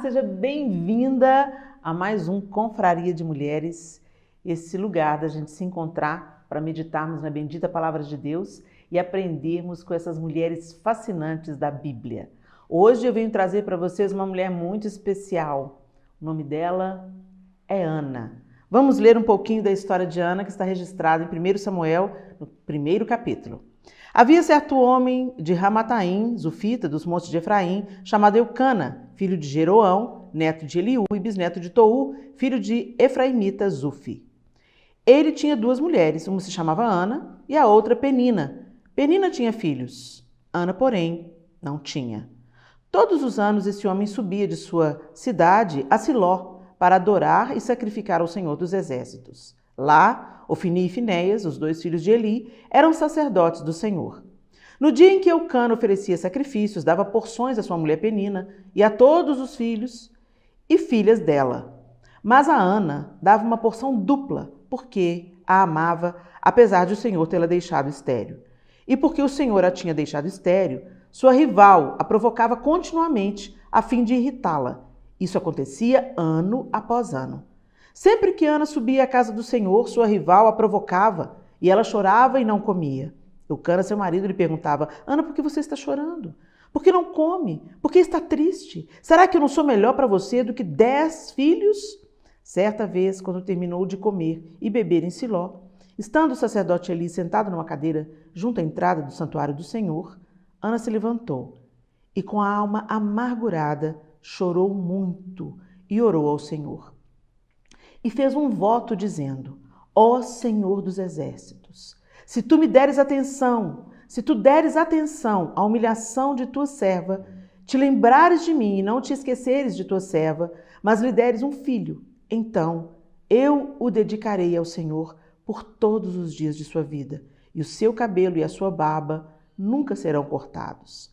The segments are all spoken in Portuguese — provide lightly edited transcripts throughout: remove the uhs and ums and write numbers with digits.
seja bem-vinda a mais um Confraria de Mulheres, esse lugar da gente se encontrar para meditarmos na bendita Palavra de Deus e aprendermos com essas mulheres fascinantes da Bíblia. Hoje eu venho trazer para vocês uma mulher muito especial. O nome dela é Ana. Vamos ler um pouquinho da história de Ana, que está registrada em 1 Samuel, no primeiro capítulo. Havia certo homem de Ramataim, Zufita, dos montes de Efraim, chamado Eucana, filho de Jeroão, neto de Eliú e bisneto de Tou, filho de Efraimita Zufi. Ele tinha duas mulheres, uma se chamava Ana e a outra Penina. Penina tinha filhos, Ana, porém, não tinha. Todos os anos esse homem subia de sua cidade a Siló para adorar e sacrificar ao Senhor dos Exércitos. Lá, Ofni e Finéias, os dois filhos de Eli, eram sacerdotes do Senhor. No dia em que Eucana oferecia sacrifícios, dava porções à sua mulher Penina e a todos os filhos e filhas dela. Mas a Ana dava uma porção dupla, porque a amava, apesar de o Senhor tê-la deixado estéril. E porque o Senhor a tinha deixado estéril, sua rival a provocava continuamente, a fim de irritá-la. Isso acontecia ano após ano. Sempre que Ana subia à casa do Senhor, sua rival a provocava, e ela chorava e não comia. Eucana, seu marido, lhe perguntava: Ana, por que você está chorando? Por que não come? Por que está triste? Será que eu não sou melhor para você do que 10 filhos? Certa vez, quando terminou de comer e beber em Siló, estando o sacerdote Eli sentado numa cadeira junto à entrada do santuário do Senhor, Ana se levantou e, com a alma amargurada, chorou muito e orou ao Senhor. E fez um voto dizendo: Ó Senhor dos Exércitos, se tu me deres atenção, se tu deres atenção à humilhação de tua serva, te lembrares de mim e não te esqueceres de tua serva, mas lhe deres um filho, então eu o dedicarei ao Senhor por todos os dias de sua vida, e o seu cabelo e a sua barba nunca serão cortados.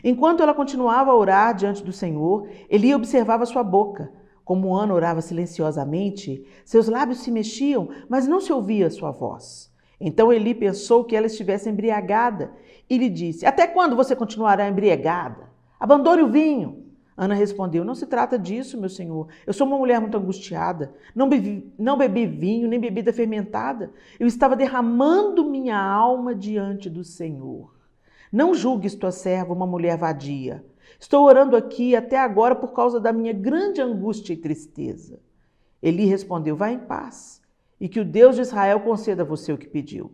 Enquanto ela continuava a orar diante do Senhor, Eli observava sua boca. Como Ana orava silenciosamente, seus lábios se mexiam, mas não se ouvia sua voz. Então Eli pensou que ela estivesse embriagada e lhe disse: Até quando você continuará embriagada? Abandone o vinho. Ana respondeu: Não se trata disso, meu senhor. Eu sou uma mulher muito angustiada. Não bebi vinho, nem bebida fermentada. Eu estava derramando minha alma diante do Senhor. Não julgues tua serva uma mulher vadia. Estou orando aqui até agora por causa da minha grande angústia e tristeza. Eli respondeu: Vá em paz, e que o Deus de Israel conceda a você o que pediu.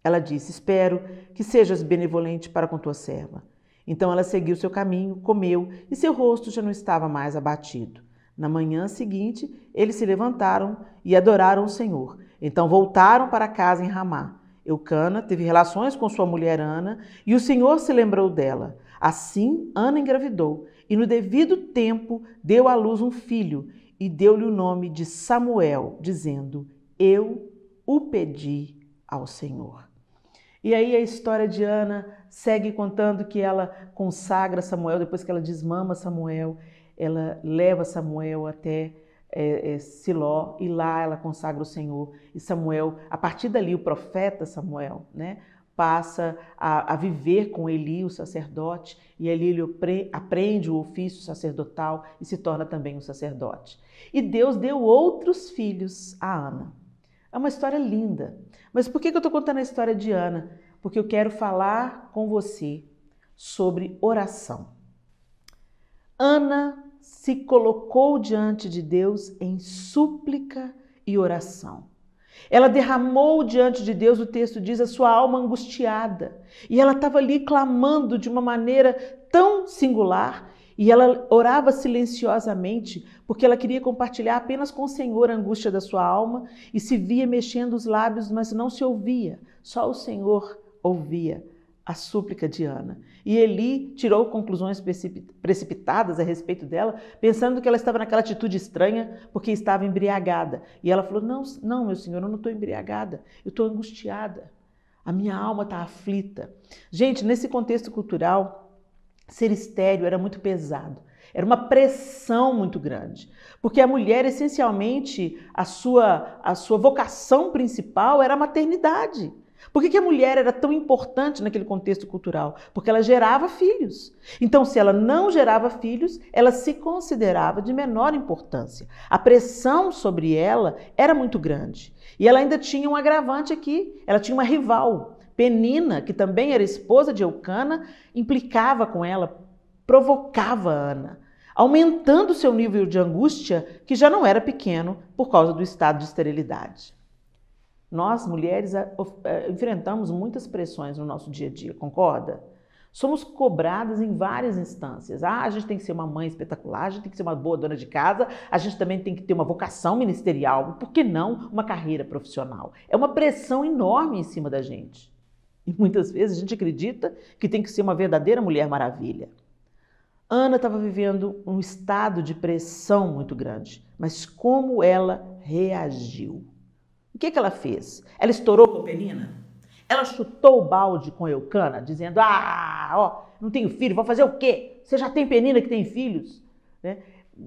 Ela disse: Espero que sejas benevolente para com tua serva. Então ela seguiu seu caminho, comeu, e seu rosto já não estava mais abatido. Na manhã seguinte, eles se levantaram e adoraram o Senhor. Então voltaram para casa em Ramá. Eucana teve relações com sua mulher Ana, e o Senhor se lembrou dela. Assim, Ana engravidou, e no devido tempo deu à luz um filho, e deu-lhe o nome de Samuel, dizendo: Eu o pedi ao Senhor. E aí a história de Ana segue contando que ela consagra Samuel, depois que ela desmama Samuel, ela leva Samuel até Siló, e lá ela consagra o Senhor. E Samuel, a partir dali, o profeta Samuel, passa a viver com Eli, o sacerdote, e ali ele aprende o ofício sacerdotal e se torna também um sacerdote. E Deus deu outros filhos a Ana. É uma história linda. Mas por que eu estou contando a história de Ana? Porque eu quero falar com você sobre oração. Ana se colocou diante de Deus em súplica e oração. Ela derramou diante de Deus, o texto diz, a sua alma angustiada. E ela estava ali clamando de uma maneira tão singular. E ela orava silenciosamente, porque ela queria compartilhar apenas com o Senhor a angústia da sua alma, e se via mexendo os lábios, mas não se ouvia. Só o Senhor ouvia a súplica de Ana. E Eli tirou conclusões precipitadas a respeito dela, pensando que ela estava naquela atitude estranha porque estava embriagada. E ela falou: não, meu senhor, eu não estou embriagada, eu estou angustiada. A minha alma está aflita. Gente, nesse contexto cultural, ser estéril era muito pesado. Era uma pressão muito grande, porque a mulher, essencialmente, a sua vocação principal era a maternidade. Por que a mulher era tão importante naquele contexto cultural? Porque ela gerava filhos. Então, se ela não gerava filhos, ela se considerava de menor importância. A pressão sobre ela era muito grande. E ela ainda tinha um agravante aqui. Ela tinha uma rival. Penina, que também era esposa de Eucana, implicava com ela, provocava Ana, aumentando seu nível de angústia, que já não era pequeno por causa do estado de esterilidade. Nós, mulheres, enfrentamos muitas pressões no nosso dia a dia, concorda? Somos cobradas em várias instâncias. A gente tem que ser uma mãe espetacular, a gente tem que ser uma boa dona de casa, a gente também tem que ter uma vocação ministerial, por que não uma carreira profissional? É uma pressão enorme em cima da gente. E muitas vezes a gente acredita que tem que ser uma verdadeira Mulher Maravilha. Ana estava vivendo um estado de pressão muito grande, mas como ela reagiu? O que ela fez? Ela estourou com Penina? Ela chutou o balde com Eucana, dizendo, não tenho filho, vou fazer o quê? Você já tem Penina que tem filhos? Né?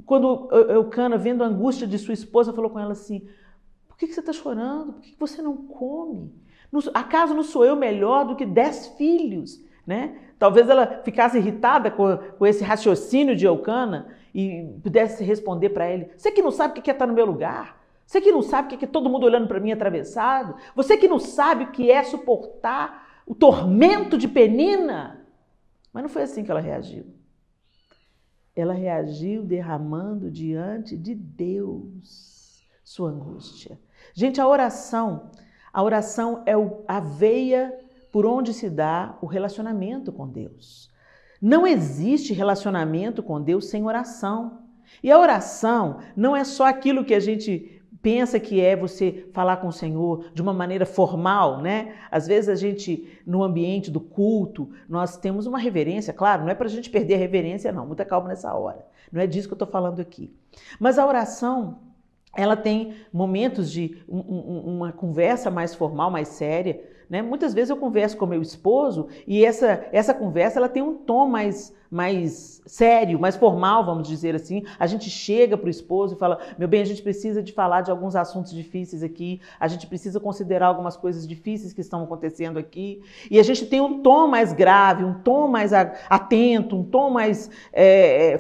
Quando Eucana, vendo a angústia de sua esposa, falou com ela assim, por que você está chorando? Por que você não come? Acaso não sou eu melhor do que 10 filhos? Né? Talvez ela ficasse irritada com esse raciocínio de Eucana e pudesse responder para ele, você que não sabe o que é estar no meu lugar? Você que não sabe o que é todo mundo olhando para mim atravessado? Você que não sabe o que é suportar o tormento de Penina? Mas não foi assim que ela reagiu. Ela reagiu derramando diante de Deus sua angústia. Gente, a oração é a veia por onde se dá o relacionamento com Deus. Não existe relacionamento com Deus sem oração. E a oração não é só aquilo que a gente pensa que é você falar com o Senhor de uma maneira formal, né? Às vezes a gente, no ambiente do culto, nós temos uma reverência, claro, não é para a gente perder a reverência não, muita calma nessa hora. Não é disso que eu estou falando aqui. Mas a oração, ela tem momentos de uma conversa mais formal, mais séria, né? Muitas vezes eu converso com meu esposo e essa conversa ela tem um tom mais sério, mais formal, vamos dizer assim. A gente chega para o esposo e fala, meu bem, a gente precisa de falar de alguns assuntos difíceis aqui, a gente precisa considerar algumas coisas difíceis que estão acontecendo aqui. E a gente tem um tom mais grave, um tom mais atento, um tom mais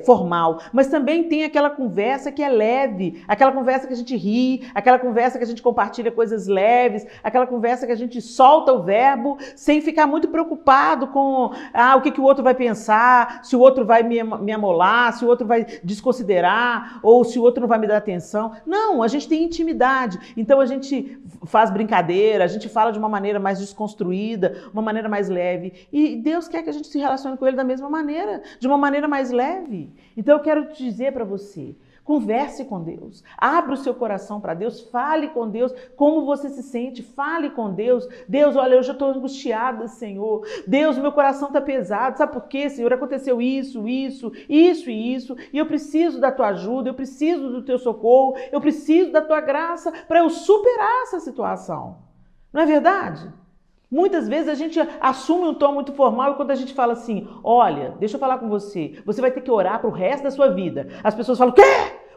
formal. Mas também tem aquela conversa que é leve, aquela conversa que a gente ri, aquela conversa que a gente compartilha coisas leves, aquela conversa que a gente solta o verbo sem ficar muito preocupado com o que o outro vai pensar, se o outro vai me amolar, se o outro vai desconsiderar, ou se o outro não vai me dar atenção. Não, a gente tem intimidade. Então a gente faz brincadeira, a gente fala de uma maneira mais desconstruída, uma maneira mais leve. E Deus quer que a gente se relacione com Ele da mesma maneira, de uma maneira mais leve. Então eu quero te dizer para você, converse com Deus, abra o seu coração para Deus, fale com Deus como você se sente, fale com Deus. Deus, olha, eu já estou angustiada, Senhor. Deus, meu coração está pesado, sabe por quê, Senhor? Aconteceu isso, e eu preciso da tua ajuda, eu preciso do teu socorro, eu preciso da tua graça para eu superar essa situação. Não é verdade? Muitas vezes a gente assume um tom muito formal e quando a gente fala assim, olha, deixa eu falar com você, você vai ter que orar para o resto da sua vida. As pessoas falam, quê?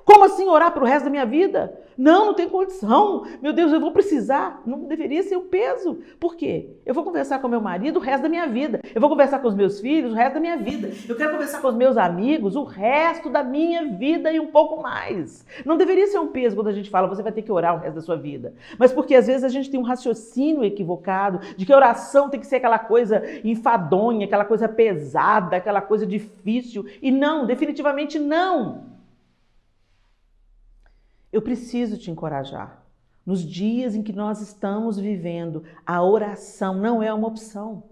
Como assim orar para o resto da minha vida? Não tem condição. Meu Deus, eu vou precisar. Não deveria ser um peso. Por quê? Eu vou conversar com meu marido o resto da minha vida. Eu vou conversar com os meus filhos o resto da minha vida. Eu quero conversar com os meus amigos o resto da minha vida e um pouco mais. Não deveria ser um peso quando a gente fala, você vai ter que orar o resto da sua vida. Mas porque às vezes a gente tem um raciocínio equivocado de que a oração tem que ser aquela coisa enfadonha, aquela coisa pesada, aquela coisa difícil. E não, definitivamente não. Eu preciso te encorajar. Nos dias em que nós estamos vivendo, a oração não é uma opção.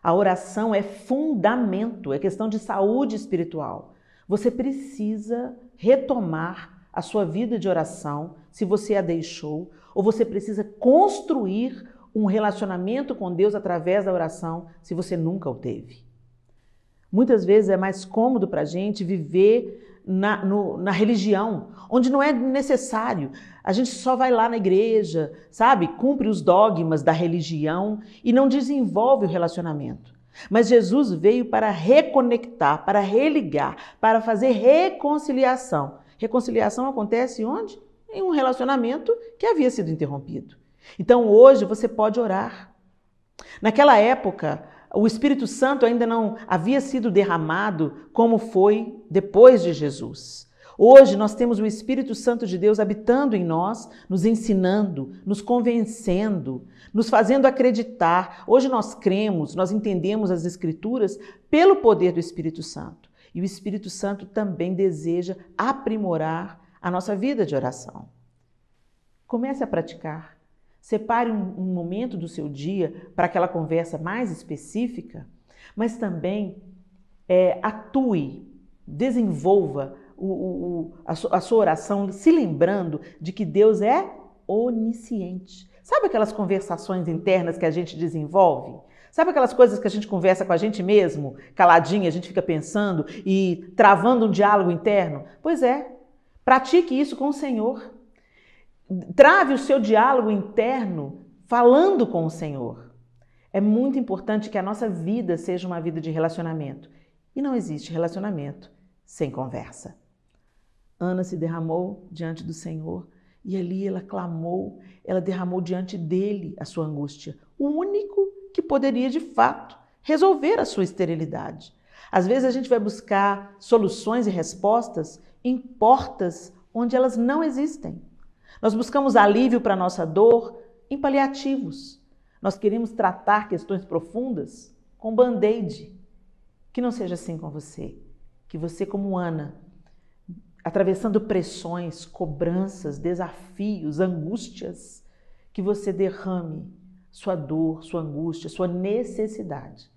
A oração é fundamento, é questão de saúde espiritual. Você precisa retomar a sua vida de oração, se você a deixou, ou você precisa construir um relacionamento com Deus através da oração, se você nunca o teve. Muitas vezes é mais cômodo para a gente viver na religião, onde não é necessário. A gente só vai lá na igreja, sabe? Cumpre os dogmas da religião e não desenvolve o relacionamento. Mas Jesus veio para reconectar, para religar, para fazer reconciliação. Reconciliação acontece onde? Em um relacionamento que havia sido interrompido. Então hoje você pode orar. Naquela época, o Espírito Santo ainda não havia sido derramado como foi depois de Jesus. Hoje nós temos o Espírito Santo de Deus habitando em nós, nos ensinando, nos convencendo, nos fazendo acreditar. Hoje nós cremos, nós entendemos as Escrituras pelo poder do Espírito Santo. E o Espírito Santo também deseja aprimorar a nossa vida de oração. Comece a praticar. Separe um momento do seu dia para aquela conversa mais específica, mas também atue, desenvolva a sua oração, se lembrando de que Deus é onisciente. Sabe aquelas conversações internas que a gente desenvolve? Sabe aquelas coisas que a gente conversa com a gente mesmo, caladinha, a gente fica pensando e travando um diálogo interno? Pois é, pratique isso com o Senhor. Trave o seu diálogo interno falando com o Senhor. É muito importante que a nossa vida seja uma vida de relacionamento. E não existe relacionamento sem conversa. Ana se derramou diante do Senhor e ali ela clamou, ela derramou diante dele a sua angústia. O único que poderia, de fato, resolver a sua esterilidade. Às vezes a gente vai buscar soluções e respostas em portas onde elas não existem. Nós buscamos alívio para a nossa dor em paliativos. Nós queremos tratar questões profundas com band-aid. Que não seja assim com você. Que você, como Ana, atravessando pressões, cobranças, desafios, angústias, que você derrame sua dor, sua angústia, sua necessidade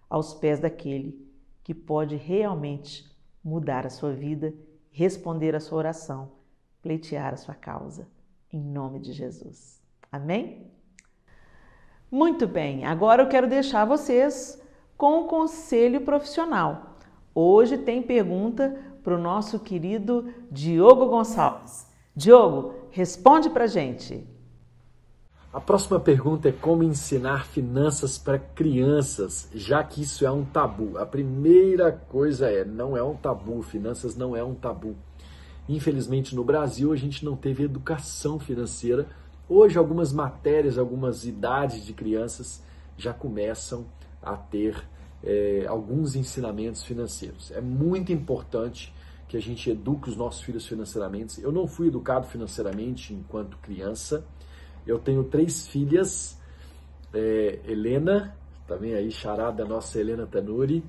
aos pés daquele que pode realmente mudar a sua vida, responder a sua oração, pleitear a sua causa, em nome de Jesus. Amém? Muito bem, agora eu quero deixar vocês com o conselho profissional. Hoje tem pergunta para o nosso querido Diogo Gonçalves. Diogo, responde para a gente. A próxima pergunta é como ensinar finanças para crianças, já que isso é um tabu. A primeira coisa não é um tabu, finanças não é um tabu. Infelizmente no Brasil a gente não teve educação financeira. Hoje algumas matérias, algumas idades de crianças já começam a ter alguns ensinamentos financeiros. É muito importante que a gente eduque os nossos filhos financeiramente. Eu não fui educado financeiramente enquanto criança. Eu tenho 3 filhas, Helena, tá vendo aí, charada nossa Helena Tanuri,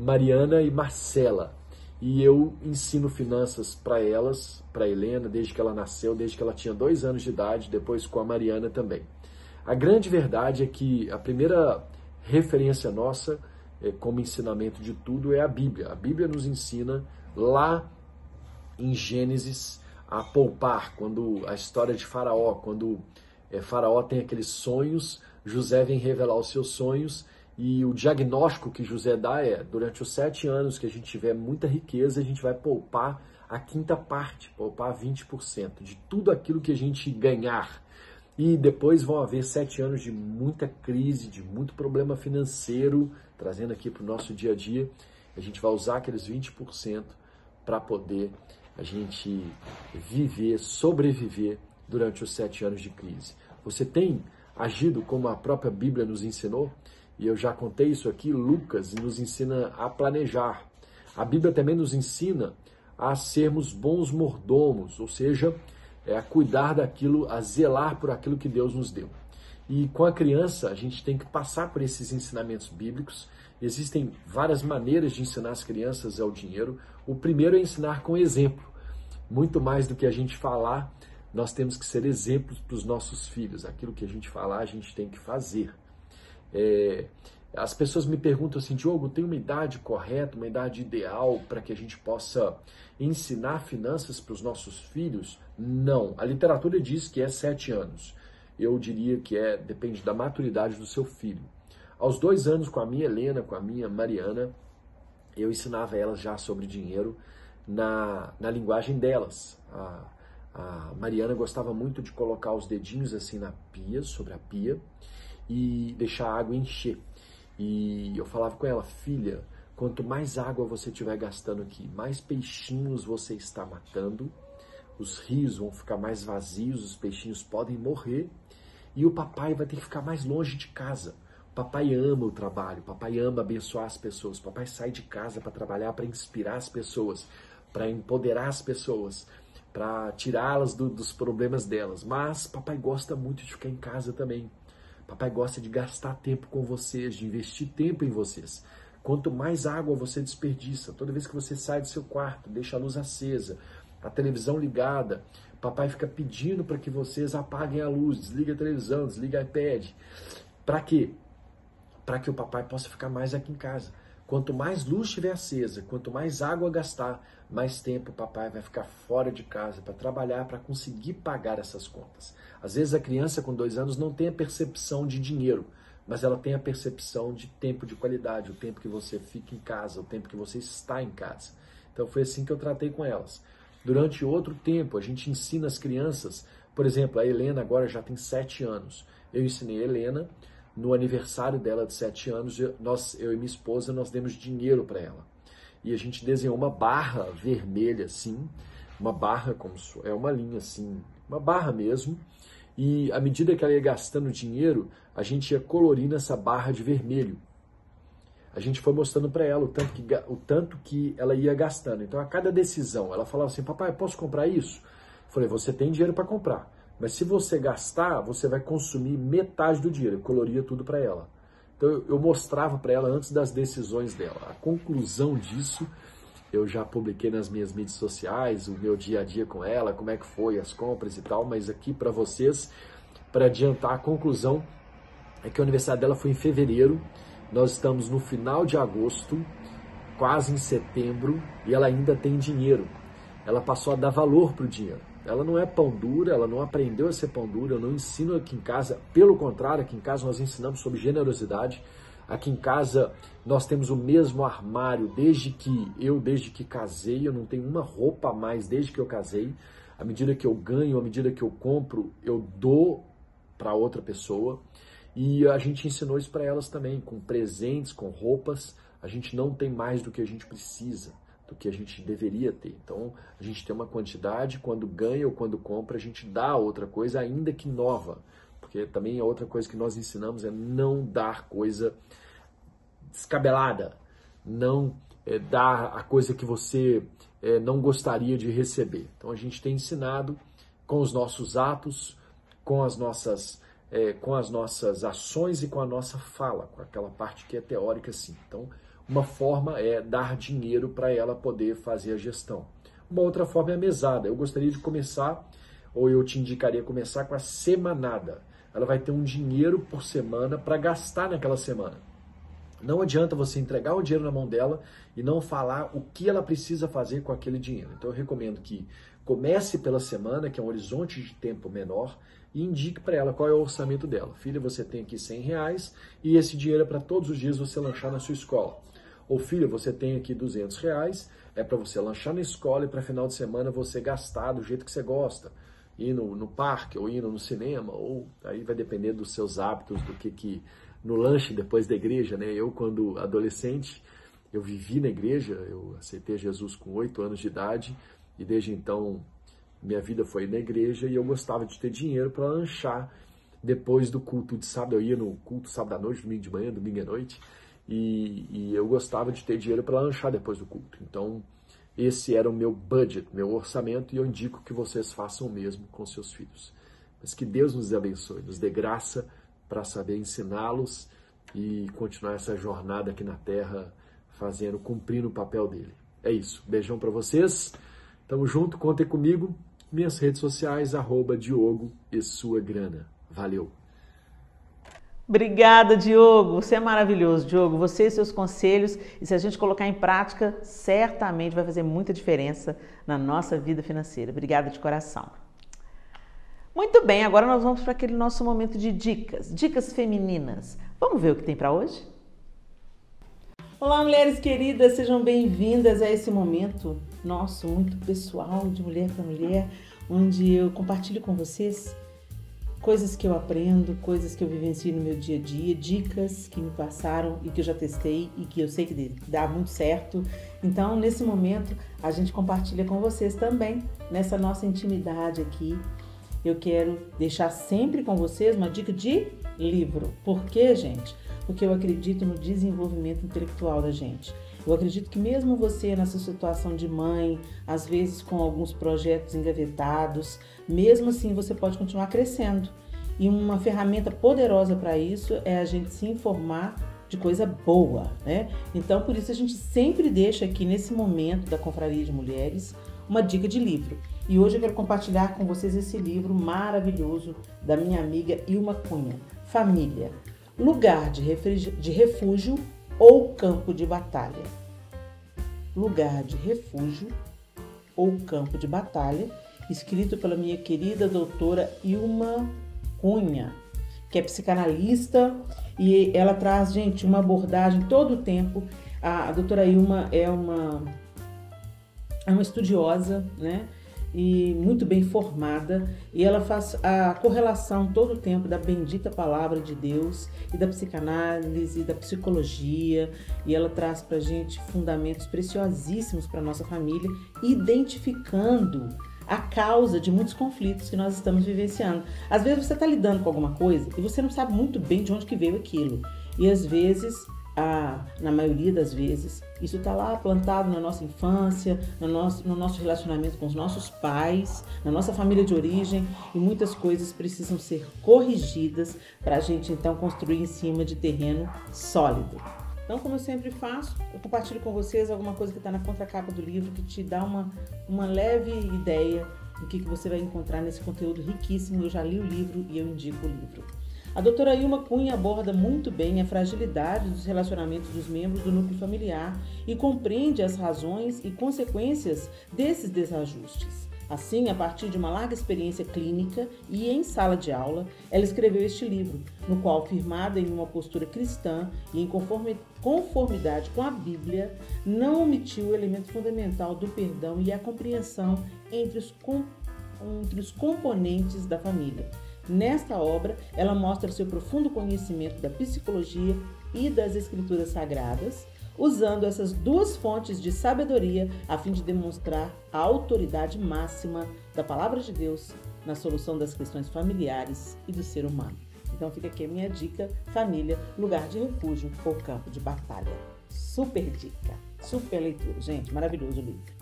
Mariana e Marcela. E eu ensino finanças para elas, para Helena, desde que ela nasceu, desde que ela tinha 2 anos de idade, depois com a Mariana também. A grande verdade é que a primeira referência nossa, como ensinamento de tudo, é a Bíblia. A Bíblia nos ensina lá em Gênesis a poupar, quando a história de Faraó, quando Faraó tem aqueles sonhos, José vem revelar os seus sonhos e o diagnóstico que José dá durante os 7 anos que a gente tiver muita riqueza, a gente vai poupar a 5ª parte, poupar 20% de tudo aquilo que a gente ganhar. E depois vão haver 7 anos de muita crise, de muito problema financeiro, trazendo aqui para o nosso dia a dia. A gente vai usar aqueles 20% para poder a gente viver, sobreviver durante os 7 anos de crise. Você tem agido como a própria Bíblia nos ensinou? E eu já contei isso aqui, Lucas nos ensina a planejar. A Bíblia também nos ensina a sermos bons mordomos, ou seja, a cuidar daquilo, a zelar por aquilo que Deus nos deu. E com a criança, a gente tem que passar por esses ensinamentos bíblicos. Existem várias maneiras de ensinar as crianças ao dinheiro. O primeiro é ensinar com exemplo. Muito mais do que a gente falar, nós temos que ser exemplos para os nossos filhos. Aquilo que a gente falar, a gente tem que fazer. As pessoas me perguntam assim, Diogo, tem uma idade correta, uma idade ideal para que a gente possa ensinar finanças para os nossos filhos? Não. A literatura diz que é 7 anos. Eu diria que depende da maturidade do seu filho. Aos 2 anos, com a minha Helena, com a minha Mariana, eu ensinava elas já sobre dinheiro na linguagem delas. A Mariana gostava muito de colocar os dedinhos assim na pia, sobre a pia, e deixar a água encher. E eu falava com ela, filha, quanto mais água você estiver gastando aqui, mais peixinhos você está matando, os rios vão ficar mais vazios, os peixinhos podem morrer, e o papai vai ter que ficar mais longe de casa. O papai ama o trabalho, o papai ama abençoar as pessoas, o papai sai de casa para trabalhar, para inspirar as pessoas, para empoderar as pessoas, para tirá-las dos problemas delas. Mas papai gosta muito de ficar em casa também. Papai gosta de gastar tempo com vocês, de investir tempo em vocês. Quanto mais água você desperdiça, toda vez que você sai do seu quarto, deixa a luz acesa, a televisão ligada, papai fica pedindo para que vocês apaguem a luz, desliga a televisão, desliga o iPad. Para quê? Para que o papai possa ficar mais aqui em casa. Quanto mais luz estiver acesa, quanto mais água gastar, mais tempo o papai vai ficar fora de casa para trabalhar, para conseguir pagar essas contas. Às vezes a criança com 2 anos não tem a percepção de dinheiro, mas ela tem a percepção de tempo de qualidade, o tempo que você fica em casa, o tempo que você está em casa. Então foi assim que eu tratei com elas. Durante outro tempo, a gente ensina as crianças, por exemplo, a Helena agora já tem 7 anos. Eu ensinei a Helena, no aniversário dela de 7 anos, eu e minha esposa, nós demos dinheiro para ela. E a gente desenhou uma barra vermelha assim, uma barra como é uma linha assim, uma barra mesmo. E à medida que ela ia gastando dinheiro, a gente ia colorindo essa barra de vermelho. A gente foi mostrando para ela o tanto que ela ia gastando. Então, a cada decisão, ela falava assim, papai, posso comprar isso? Eu falei, você tem dinheiro para comprar, mas se você gastar, você vai consumir metade do dinheiro. Eu coloria tudo para ela. Então, eu mostrava para ela antes das decisões dela. A conclusão disso, eu já publiquei nas minhas mídias sociais, o meu dia a dia com ela, como é que foi as compras e tal, mas aqui para vocês, para adiantar, a conclusão é que o aniversário dela foi em fevereiro, nós estamos no final de agosto, quase em setembro, e ela ainda tem dinheiro. Ela passou a dar valor para o dinheiro. Ela não é pão dura, ela não aprendeu a ser pão dura, eu não ensino aqui em casa. Pelo contrário, aqui em casa nós ensinamos sobre generosidade. Aqui em casa nós temos o mesmo armário desde que casei, eu não tenho uma roupa a mais desde que eu casei. À medida que eu ganho, à medida que eu compro, eu dou para outra pessoa. E a gente ensinou isso para elas também, com presentes, com roupas. A gente não tem mais do que a gente precisa, do que a gente deveria ter. Então, a gente tem uma quantidade, quando ganha ou quando compra, a gente dá outra coisa, ainda que nova. Porque também a outra coisa que nós ensinamos é não dar coisa descabelada, não dar a coisa que você não gostaria de receber. Então, a gente tem ensinado com os nossos atos, com as nossas ações e com a nossa fala, com aquela parte que é teórica, sim. Então, uma forma é dar dinheiro para ela poder fazer a gestão. Uma outra forma é a mesada. Eu gostaria de começar, ou eu te indicaria começar com a semanada. Ela vai ter um dinheiro por semana para gastar naquela semana. Não adianta você entregar o dinheiro na mão dela e não falar o que ela precisa fazer com aquele dinheiro. Então eu recomendo que comece pela semana, que é um horizonte de tempo menor, e indique para ela qual é o orçamento dela. Filha, você tem aqui R$100 e esse dinheiro é para todos os dias você lanchar na sua escola. Ou filha, você tem aqui R$200, é para você lanchar na escola e para final de semana você gastar do jeito que você gosta. Ir no parque, ou ir no cinema, ou aí vai depender dos seus hábitos, do que no lanche depois da igreja, né? Eu, quando adolescente, eu vivi na igreja, eu aceitei Jesus com 8 anos de idade, e desde então minha vida foi na igreja, e eu gostava de ter dinheiro para lanchar depois do culto de sábado. Eu ia no culto sábado à noite, domingo de manhã, domingo à noite, e eu gostava de ter dinheiro para lanchar depois do culto. Então, esse era o meu budget, meu orçamento, e eu indico que vocês façam o mesmo com seus filhos. Mas que Deus nos abençoe, nos dê graça para saber ensiná-los e continuar essa jornada aqui na Terra, cumprindo o papel dele. É isso. Beijão para vocês. Tamo junto, contem comigo. Minhas redes sociais, @Diogo e sua grana. Valeu! Obrigada, Diogo. Você é maravilhoso, Diogo. Você e seus conselhos, e se a gente colocar em prática, certamente vai fazer muita diferença na nossa vida financeira. Obrigada de coração. Muito bem, agora nós vamos para aquele nosso momento de dicas femininas. Vamos ver o que tem para hoje? Olá, mulheres queridas, sejam bem-vindas a esse momento nosso, muito pessoal, de mulher para mulher, onde eu compartilho com vocês coisas que eu aprendo, coisas que eu vivencio no meu dia a dia, dicas que me passaram e que eu já testei e que eu sei que dá muito certo. Então, nesse momento, a gente compartilha com vocês também, nessa nossa intimidade aqui. eu quero deixar sempre com vocês uma dica de livro. Por quê, gente? Porque eu acredito no desenvolvimento intelectual da gente. Eu acredito que mesmo você nessa situação de mãe, às vezes com alguns projetos engavetados, mesmo assim você pode continuar crescendo. E uma ferramenta poderosa para isso é a gente se informar de coisa boa, né? Então, por isso a gente sempre deixa aqui nesse momento da Confraria de Mulheres uma dica de livro. E hoje eu quero compartilhar com vocês esse livro maravilhoso da minha amiga Ilma Cunha, Família, Lugar de Refúgio ou Campo de Batalha. Lugar de Refúgio ou Campo de Batalha, escrito pela minha querida doutora Ilma Cunha, que é psicanalista, e ela traz, gente, uma abordagem todo o tempo. A doutora Ilma é uma estudiosa, né? E muito bem formada, e ela faz a correlação todo o tempo da bendita palavra de Deus e da psicanálise, da psicologia, e ela traz pra gente fundamentos preciosíssimos para nossa família, identificando a causa de muitos conflitos que nós estamos vivenciando. Às vezes você está lidando com alguma coisa e você não sabe muito bem de onde que veio aquilo, e às vezes na maioria das vezes, isso está lá plantado na nossa infância, no nosso relacionamento com os nossos pais, na nossa família de origem, e muitas coisas precisam ser corrigidas para a gente então construir em cima de terreno sólido. Então, como eu sempre faço, eu compartilho com vocês alguma coisa que está na contracapa do livro, que te dá uma leve ideia do que você vai encontrar nesse conteúdo riquíssimo. Eu já li o livro e eu indico o livro. A doutora Ilma Cunha aborda muito bem a fragilidade dos relacionamentos dos membros do núcleo familiar e compreende as razões e consequências desses desajustes. Assim, a partir de uma larga experiência clínica e em sala de aula, ela escreveu este livro, no qual, firmada em uma postura cristã e em conformidade com a Bíblia, não omitiu o elemento fundamental do perdão e a compreensão entre os componentes da família. Nesta obra, ela mostra seu profundo conhecimento da psicologia e das escrituras sagradas, usando essas duas fontes de sabedoria a fim de demonstrar a autoridade máxima da palavra de Deus na solução das questões familiares e do ser humano. Então fica aqui a minha dica: família, lugar de refúgio ou campo de batalha. Super dica, super leitura, gente, maravilhoso o livro.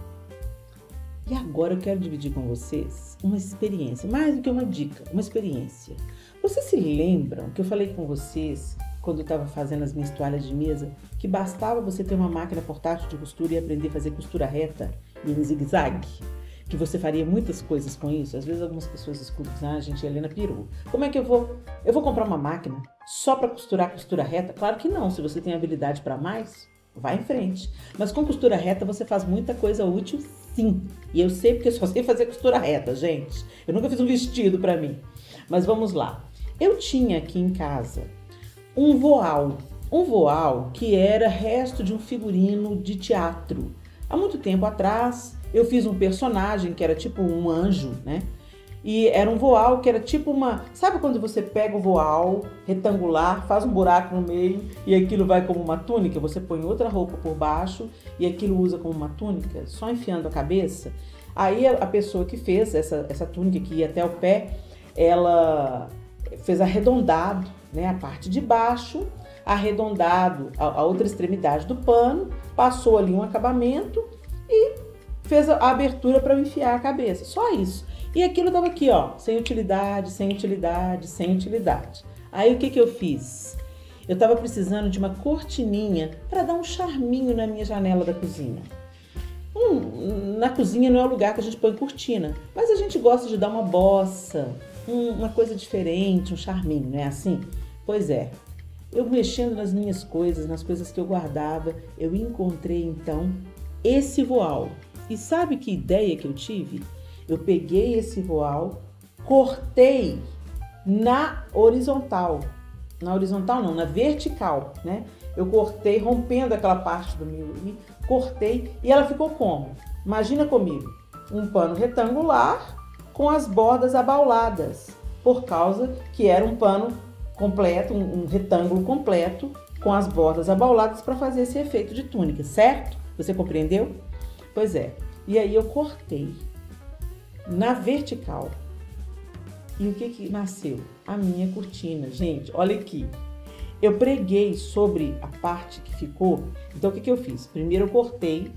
E agora eu quero dividir com vocês uma experiência, mais do que uma dica, uma experiência. Vocês se lembram que eu falei com vocês, quando eu estava fazendo as minhas toalhas de mesa, que bastava você ter uma máquina portátil de costura e aprender a fazer costura reta e em zigue-zague? Que você faria muitas coisas com isso? Às vezes algumas pessoas escutam, gente, a Helena pirou. Como é que eu vou comprar uma máquina só para costurar costura reta? Claro que não, se você tem habilidade para mais, vai em frente. Mas com costura reta você faz muita coisa útil, sim. E eu sei porque eu só sei fazer costura reta, gente. Eu nunca fiz um vestido para mim. Mas vamos lá. Eu tinha aqui em casa um voal que era resto de um figurino de teatro. Há muito tempo atrás, eu fiz um personagem que era tipo um anjo, né? E era um voal que era tipo uma... Sabe quando você pega o voal retangular, faz um buraco no meio e aquilo vai como uma túnica? Você põe outra roupa por baixo e aquilo usa como uma túnica, só enfiando a cabeça. Aí a pessoa que fez essa túnica que ia até o pé, ela fez arredondado, né? A parte de baixo, arredondado a outra extremidade do pano, passou ali um acabamento e fez a abertura para eu enfiar a cabeça. Só isso. E aquilo tava aqui, ó, sem utilidade, sem utilidade, sem utilidade. Aí o que eu fiz? Eu tava precisando de uma cortininha para dar um charminho na minha janela da cozinha. Na cozinha não é o lugar que a gente põe cortina, mas a gente gosta de dar uma bossa, uma coisa diferente, um charminho, não é assim? Pois é. Eu mexendo nas minhas coisas, nas coisas que eu guardava, eu encontrei então esse voal. E sabe que ideia que eu tive? Eu peguei esse voal, cortei na horizontal. Na horizontal não, na vertical, né? Eu cortei, rompendo aquela parte do meu e cortei, e ela ficou como? Imagina comigo, um pano retangular com as bordas abauladas, por causa que era um pano completo, um retângulo completo, com as bordas abauladas para fazer esse efeito de túnica, certo? Você compreendeu? Pois é. E aí eu cortei na vertical E o que nasceu? A minha cortina. Gente, olha aqui. Eu preguei sobre a parte que ficou. Então, o que eu fiz? Primeiro eu cortei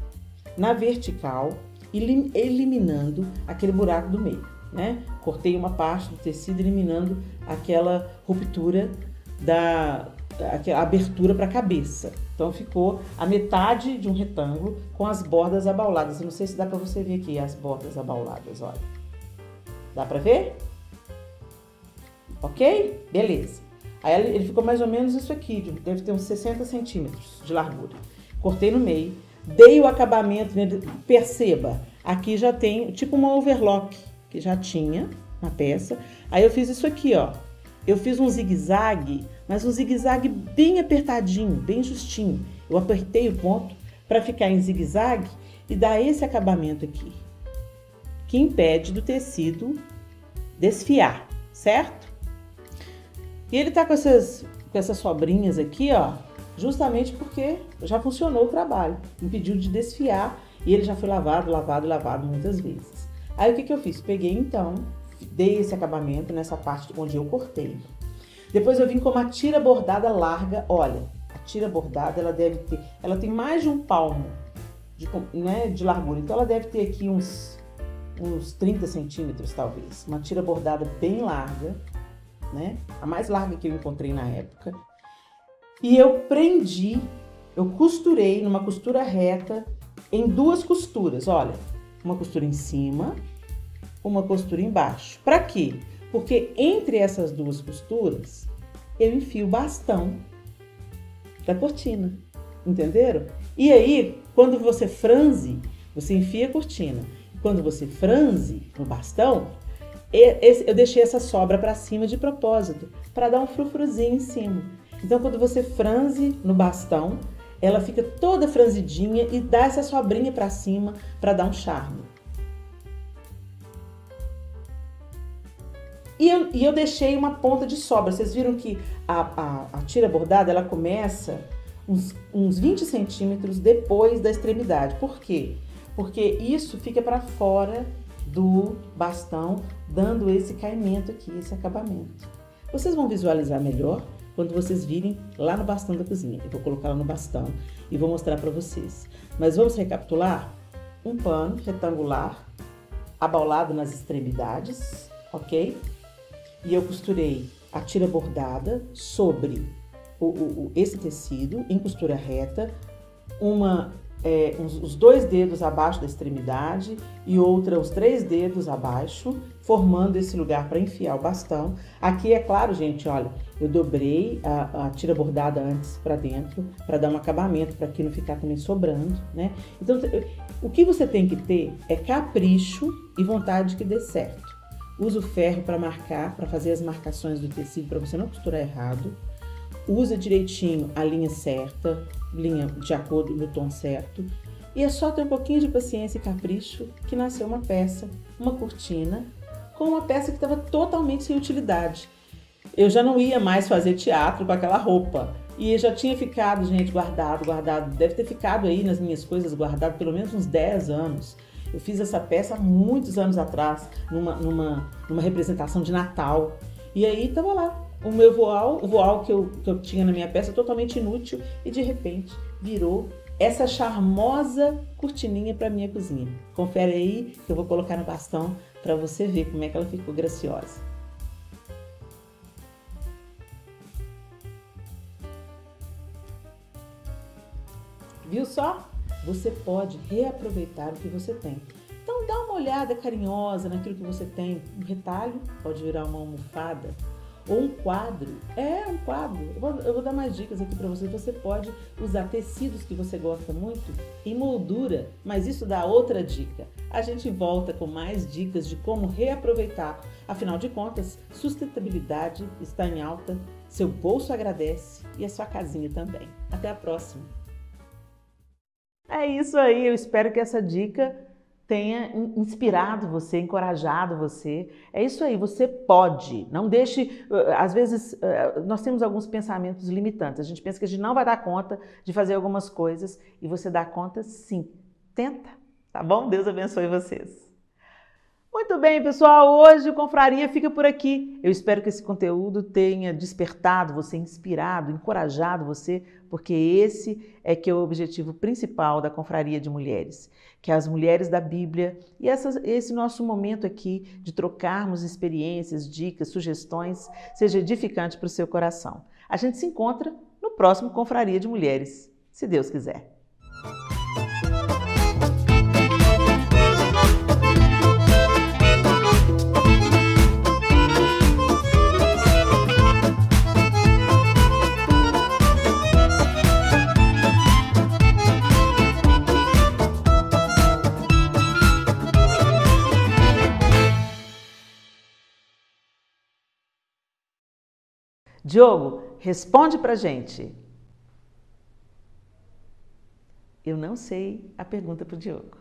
na vertical, eliminando aquele buraco do meio, né? Cortei uma parte do tecido, eliminando aquela ruptura aquela abertura para a cabeça. Então, ficou a metade de um retângulo com as bordas abauladas. Eu não sei se dá para você ver aqui as bordas abauladas, olha. Dá para ver? Ok? Beleza. Aí ele ficou mais ou menos isso aqui, deve ter uns 60 centímetros de largura. Cortei no meio, dei o acabamento, né? Perceba, aqui já tem tipo uma overlock, que já tinha na peça. Aí eu fiz isso aqui, ó. Eu fiz um zigue-zague, mas um zigue-zague bem apertadinho, bem justinho. Eu apertei o ponto para ficar em zigue-zague e dar esse acabamento aqui, que impede do tecido desfiar, certo? E ele tá com essas sobrinhas aqui, ó, justamente porque já funcionou o trabalho. Impediu de desfiar e ele já foi lavado muitas vezes. Aí o que eu fiz? Peguei então, dei esse acabamento nessa parte onde eu cortei. Depois eu vim com uma tira bordada larga. Olha, a tira bordada ela tem mais de um palmo de largura. Então ela deve ter aqui uns 30 centímetros talvez. Uma tira bordada bem larga, né? A mais larga que eu encontrei na época. E eu costurei numa costura reta em duas costuras, olha, uma costura em cima, uma costura embaixo. Para quê? Porque entre essas duas costuras eu enfio o bastão da cortina, entenderam? E aí, quando você franze, você enfia a cortina. Quando você franze no bastão, eu deixei essa sobra para cima de propósito, para dar um frufruzinho em cima. Então, quando você franze no bastão, ela fica toda franzidinha e dá essa sobrinha para cima para dar um charme. E eu deixei uma ponta de sobra. Vocês viram que a tira bordada, ela começa uns 20 centímetros depois da extremidade. Por quê? Porque isso fica para fora do bastão, dando esse caimento aqui, esse acabamento. Vocês vão visualizar melhor quando vocês virem lá no bastão da cozinha. Eu vou colocar lá no bastão e vou mostrar para vocês. Mas vamos recapitular? Um pano retangular, abaulado nas extremidades, ok? E eu costurei a tira bordada sobre esse tecido em costura reta, os 2 dedos abaixo da extremidade e os 3 dedos abaixo, formando esse lugar para enfiar o bastão. Aqui é claro, gente, olha, eu dobrei a tira bordada antes para dentro, para dar um acabamento, para aqui não ficar também sobrando, né? Então, o que você tem que ter é capricho e vontade de que dê certo. Usa o ferro para marcar, para fazer as marcações do tecido, para você não costurar errado. Usa direitinho a linha certa, linha de acordo no tom certo. E é só ter um pouquinho de paciência e capricho que nasceu uma peça, uma cortina, com uma peça que estava totalmente sem utilidade. Eu já não ia mais fazer teatro com aquela roupa. E já tinha ficado, gente, guardado. Deve ter ficado aí nas minhas coisas guardado pelo menos uns 10 anos. Eu fiz essa peça há muitos anos atrás, numa representação de Natal. E aí tava lá, o meu voal, o voal que eu tinha na minha peça totalmente inútil e de repente virou essa charmosa cortininha para minha cozinha. Confere aí que eu vou colocar no bastão para você ver como é que ela ficou graciosa. Viu só? Você pode reaproveitar o que você tem. Então dá uma olhada carinhosa naquilo que você tem. Um retalho pode virar uma almofada ou um quadro. Um quadro. Eu vou dar mais dicas aqui para você. Você pode usar tecidos que você gosta muito em moldura, mas isso dá outra dica. A gente volta com mais dicas de como reaproveitar. Afinal de contas, sustentabilidade está em alta, seu bolso agradece e a sua casinha também. Até a próxima! É isso aí, eu espero que essa dica tenha inspirado você, encorajado você. É isso aí, você pode. Não deixe, às vezes, nós temos alguns pensamentos limitantes. A gente pensa que a gente não vai dar conta de fazer algumas coisas e você dá conta sim. Tenta, tá bom? Deus abençoe vocês. Muito bem, pessoal, hoje o Confraria fica por aqui. Eu espero que esse conteúdo tenha despertado você, inspirado, encorajado você, porque esse é que é o objetivo principal da Confraria de Mulheres, que as mulheres da Bíblia e esse nosso momento aqui de trocarmos experiências, dicas, sugestões, seja edificante para o seu coração. A gente se encontra no próximo Confraria de Mulheres, se Deus quiser. Diogo, responde pra gente. Eu não sei a pergunta para o Diogo.